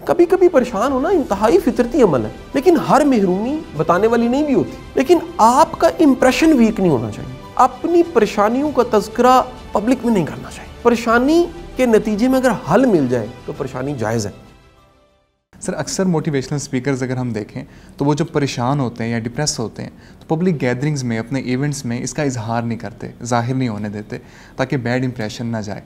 کبھی کبھی پریشان ہونا انتہائی فطرتی عمل ہے، لیکن ہر محرومی بتانے والی نہیں بھی ہوتی۔ لیکن آپ کا امپریشن ویک نہیں ہونا چاہیے، اپنی پریشانیوں کا تذکرہ پبلک میں نہیں کرنا چاہیے۔ پریشانی کے نتیجے میں اگر حل مل جائے تو پریشانی جائز ہے۔ سر اکثر موٹیویشنل سپیکرز اگر ہم دیکھیں تو وہ جب پریشان ہوتے ہیں یا ڈپریس ہوتے ہیں تو پبلک گیدرنگز میں، اپنے ایونٹس میں اس کا اظہار نہیں کرتے، ظاہر نہیں ہونے دیتے تاکہ بیڈ امپریشن نہ جائے۔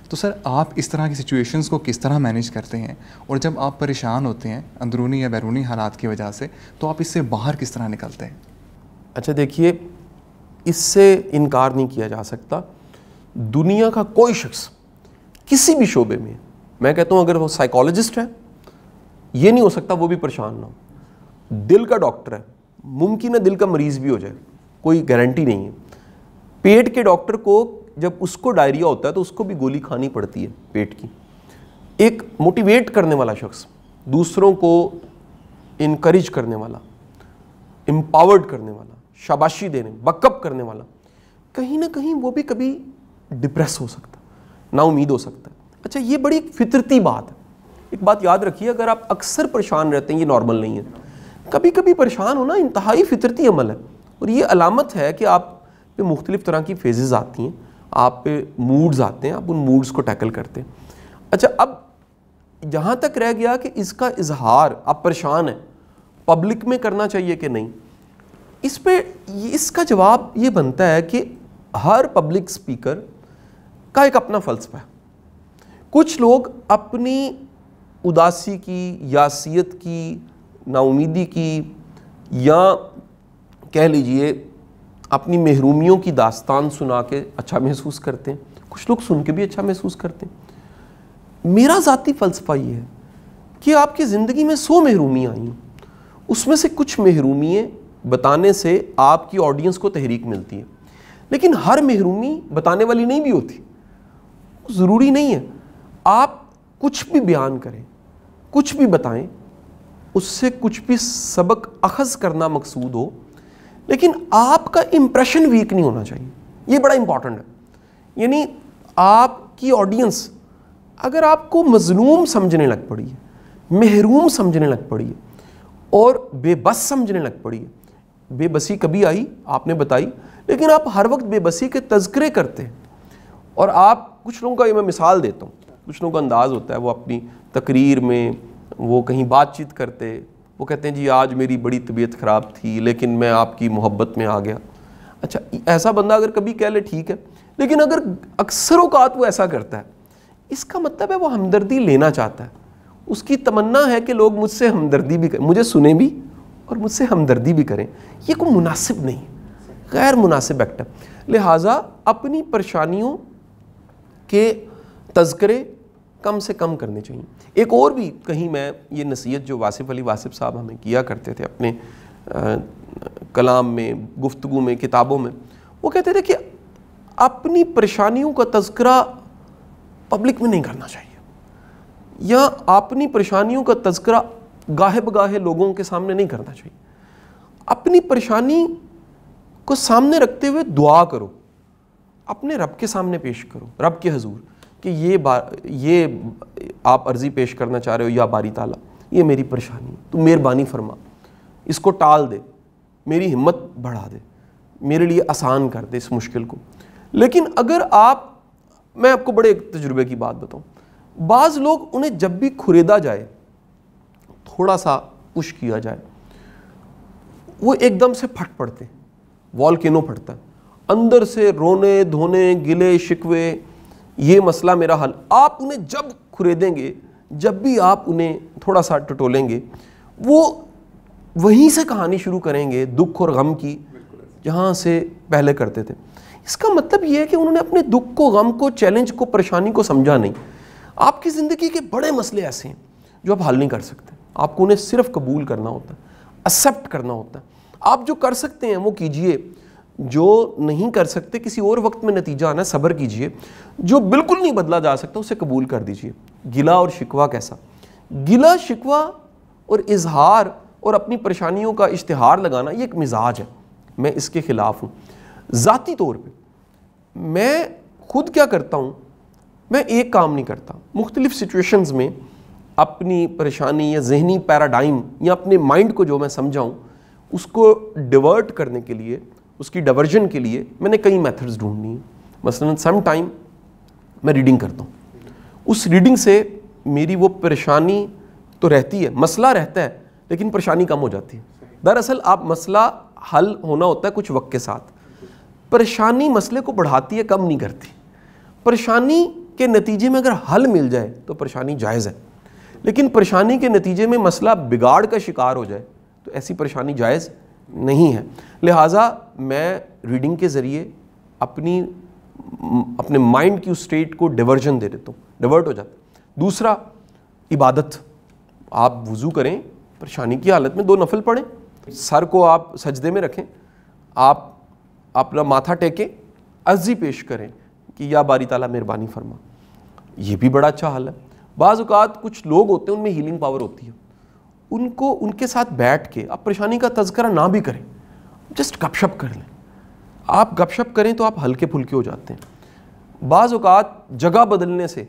تو سر آپ اس طرح کی سچویشنز کو کس طرح مینیج کرتے ہیں، اور جب آپ پریشان ہوتے ہیں اندرونی یا بیرونی حالات کی وجہ سے تو آپ اس سے باہر کس طرح نکلتے ہیں؟ اچھا دیکھیے، اس سے انکار نہیں کیا جا سکتا، دنیا کا کوئی شخص کسی بھی شعبے میں، میں کہتا ہوں اگر وہ سائیکالوجسٹ ہے، یہ نہیں ہو سکتا وہ بھی پریشان نہ ہو۔ دل کا ڈاکٹر ہے، ممکن ہے دل کا مریض بھی ہو جائے، کوئی گارنٹی نہیں ہے۔ پیٹ کے ڈاکٹر کو جب اس کو ڈائریا ہوتا ہے تو اس کو بھی گولی کھانی پڑتی ہے پیٹ کی۔ ایک موٹیویٹ کرنے والا شخص، دوسروں کو انکریج کرنے والا، امپاورڈ کرنے والا، شاباشی دینے، بک اپ کرنے والا، کہیں نہ کہیں وہ بھی کبھی ڈپریس ہو سکتا ہے، نا امید ہو سکتا ہے۔ اچھا یہ بڑی فطرتی بات ہے۔ ایک بات یاد رکھیے، اگر آپ اکثر پریشان رہتے ہیں یہ نارمل نہیں ہے، کبھی کبھی پریشان ہونا انتہائی فطرتی عمل ہے، اور یہ علامت ہے کہ آپ پہ مختلف طرح کی فیزز آتی ہیں، آپ پہ موڈز آتے ہیں، آپ ان موڈز کو ٹیکل کرتے ہیں۔ اچھا اب جہاں تک رہ گیا کہ اس کا اظہار، آپ پریشان ہیں، پبلک میں کرنا چاہیے کہ نہیں، اس پہ اس کا جواب یہ بنتا ہے کہ ہر پبلک سپیکر کا ایک اپنا فلسفہ ہے۔ کچھ لوگ اپنی اداسی کی، یاسیت کی، نا امیدی کی، یا کہہ لیجئے اپنی محرومیوں کی داستان سنا کے اچھا محسوس کرتے ہیں، کچھ لوگ سن کے بھی اچھا محسوس کرتے ہیں۔ میرا ذاتی فلسفہ یہ ہے کہ آپ کی زندگی میں 100 محرومیاں آئیں، اس میں سے کچھ محرومیاں بتانے سے آپ کی آڈینس کو تحریک ملتی ہے، لیکن ہر محرومی بتانے والی نہیں بھی ہوتی، ضروری نہیں ہے آپ کچھ بھی بیان کریں، کچھ بھی بتائیں، اس سے کچھ بھی سبق اخذ کرنا مقصود ہو، لیکن آپ کا امپریشن ویک نہیں ہونا چاہیے۔ یہ بڑا امپورٹنٹ ہے۔ یعنی آپ کی آڈینس اگر آپ کو مظلوم سمجھنے لگ پڑی ہے، محروم سمجھنے لگ پڑی ہے، اور بے بس سمجھنے لگ پڑی ہے، بے بسی کبھی آئی آپ نے بتائی، لیکن آپ ہر وقت بے بسی کے تذکرے کرتے ہیں، اور آپ کچھ لوگوں کا، یہ میں مثال دیتا ہوں، کچھ لوگوں کا انداز ہوتا ہے، وہ اپنی تقریر میں وہ کہیں بات چیت کرتے، وہ کہتے ہیں جی آج میری بڑی طبیعت خراب تھی لیکن میں آپ کی محبت میں آ گیا۔ اچھا ایسا بندہ اگر کبھی کہہ لے ٹھیک ہے، لیکن اگر اکثر اوقات وہ ایسا کرتا ہے، اس کا مطلب ہے وہ ہمدردی لینا چاہتا ہے، اس کی تمنا ہے کہ لوگ مجھ سے ہمدردی بھی کریں، مجھے سنیں بھی اور مجھ سے ہمدردی بھی کریں۔ یہ کوئی مناسب نہیں، غیر مناسب ایکٹ ہے۔ لہٰذا اپنی پریشانیوں کے تذکرے کم سے کم کرنے چاہیے۔ ایک اور بھی کہیں میں یہ نصیحت جو واصف علی واصف صاحب ہمیں کیا کرتے تھے اپنے کلام میں، گفتگو میں، کتابوں میں، وہ کہتے تھے کہ اپنی پریشانیوں کا تذکرہ پبلک میں نہیں کرنا چاہیے، یا اپنی پریشانیوں کا تذکرہ گاہے بگاہے لوگوں کے سامنے نہیں کرنا چاہیے۔ اپنی پریشانی کو سامنے رکھتے ہوئے دعا کرو، اپنے رب کے سامنے پیش کرو، رب کے حضور، کہ یہ آپ عرضی پیش کرنا چاہ رہے ہو، یا باری تعالیٰ یہ میری پریشانی، تو مہربانی فرما، اس کو ٹال دے، میری ہمت بڑھا دے، میرے لیے آسان کر دے اس مشکل کو۔ لیکن اگر میں آپ کو بڑے ایک تجربے کی بات بتاؤں، بعض لوگ انہیں جب بھی کھریدا جائے، تھوڑا سا پش کیا جائے، وہ ایک دم سے پھٹ پڑتے ہیں، والکینو پھٹتا ہے، اندر سے رونے دھونے، گلے شکوے، یہ مسئلہ میرا حل۔ آپ انہیں جب کھریدیں گے، جب بھی آپ انہیں تھوڑا سا ٹٹولیں گے، وہ وہیں سے کہانی شروع کریں گے دکھ اور غم کی، جہاں سے پہلے کرتے تھے۔ اس کا مطلب یہ ہے کہ انہوں نے اپنے دکھ کو، غم کو، چیلنج کو، پریشانی کو سمجھا نہیں۔ آپ کی زندگی کے بڑے مسئلے ایسے ہیں جو آپ حل نہیں کر سکتے، آپ کو انہیں صرف قبول کرنا ہوتا ہے، ایکسیپٹ کرنا ہوتا ہے۔ آپ جو کر سکتے ہیں وہ کیجئے، جو نہیں کر سکتے کسی اور وقت میں نتیجہ آنا ہے، صبر کیجئے۔ جو بالکل نہیں بدلا جا سکتا اسے قبول کر دیجئے۔ گلہ اور شکوہ کیسا؟ گلہ شکوہ اور اظہار اور اپنی پریشانیوں کا اشتہار لگانا یہ ایک مزاج ہے، میں اس کے خلاف ہوں۔ ذاتی طور پہ میں خود کیا کرتا ہوں، میں ایک کام نہیں کرتا، مختلف سچویشنز میں اپنی پریشانی یا ذہنی پیراڈائم یا اپنے مائنڈ کو جو میں سمجھاؤں اس کو ڈیورٹ کرنے کے لیے, اس کی ڈیورژن کے لیے میں نے کئی میتھڈز ڈھونڈنی ہیں. مثلاً سم ٹائم میں ریڈنگ کرتا ہوں, اس ریڈنگ سے میری وہ پریشانی تو رہتی ہے, مسئلہ رہتا ہے لیکن پریشانی کم ہو جاتی ہے. دراصل آپ مسئلہ حل ہونا ہوتا ہے کچھ وقت کے ساتھ, پریشانی مسئلے کو بڑھاتی ہے, کم نہیں کرتی. پریشانی کے نتیجے میں اگر حل مل جائے تو پریشانی جائز ہے, لیکن پریشانی کے نتیجے میں مسئلہ بگاڑ کا شکار ہو جائے تو ایسی پریشانی جائز نہیں ہے. لہٰذا میں ریڈنگ کے ذریعے اپنے مائنڈ کی اس اسٹیٹ کو ڈیورژن دے دیتا ہوں, ڈیورٹ ہو جاتا ہے. دوسرا, عبادت. آپ وضو کریں, پریشانی کی حالت میں 2 نفل پڑھیں, سر کو آپ سجدے میں رکھیں, آپ اپنا ماتھا ٹیکیں, عرضی پیش کریں کہ یا باری تعالیٰ مہربانی فرما. یہ بھی بڑا اچھا حل ہے. بعض اوقات کچھ لوگ ہوتے ہیں ان میں ہیلنگ پاور ہوتی ہے, ان کے ساتھ بیٹھ کے آپ پریشانی کا تذکرہ نہ بھی کریں, جسٹ گپ شپ کر لیں. آپ گپ شپ کریں تو آپ ہلکے پھلکے ہو جاتے ہیں. بعض اوقات جگہ بدلنے سے,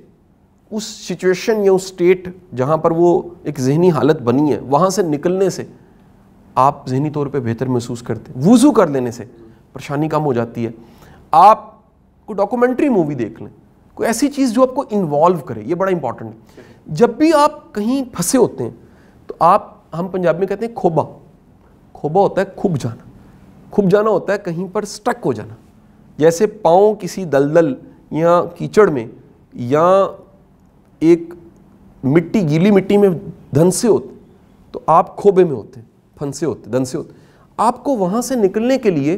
اس سچویشن یا اس اسٹیٹ جہاں پر وہ ایک ذہنی حالت بنی ہے وہاں سے نکلنے سے آپ ذہنی طور پہ بہتر محسوس کرتے ہیں. وضو کر لینے سے پریشانی کم ہو جاتی ہے. آپ کوئی ڈاکومنٹری مووی دیکھ لیں, کوئی ایسی چیز جو آپ کو انوالو کرے, یہ بڑا امپورٹنٹ ہے. جب بھی آپ کہیں پھنسے ہوتے ہیں تو ہم پنجاب میں کہتے ہیں کھوبا. کھوبا ہوتا ہے کھب جانا, کھب جانا ہوتا ہے کہیں پر سٹک ہو جانا. جیسے پاؤں کسی دلدل یا کیچڑ میں یا ایک گیلی مٹی میں دھنسے ہوتے تو آپ کھوبے میں ہوتے ہیں, پھنسے ہوتے, دھنسے ہوتے. آپ کو وہاں سے نکلنے کے لیے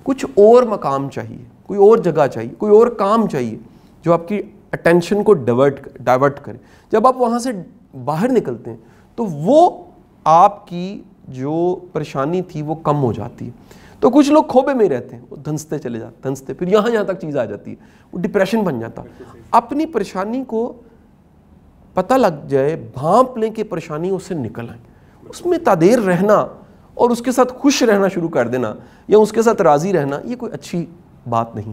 کچھ اور مقام چاہیے, کوئی اور جگہ چاہیے, کوئی اور کام چاہیے جو آپ کی اٹینشن کو ڈائیورٹ کرے. جب آپ وہاں سے باہر نکلتے ہیں تو وہ آپ کی جو پریشانی تھی وہ کم ہو جاتی ہے. تو کچھ لوگ کھوبے میں رہتے ہیں, وہ دھنستے چلے جاتے, دھنستے, پھر یہاں تک چیز آ جاتی ہے, وہ ڈپریشن بن جاتا. اپنی پریشانی کو پتہ لگ جائے, بھانپ لیں کہ پریشانی اس سے نکل آئیں, اس میں تادیر رہنا اور اس کے ساتھ خوش رہنا شروع کر دینا یا اس کے ساتھ راضی رہنا, یہ کوئی اچھی بات نہیں.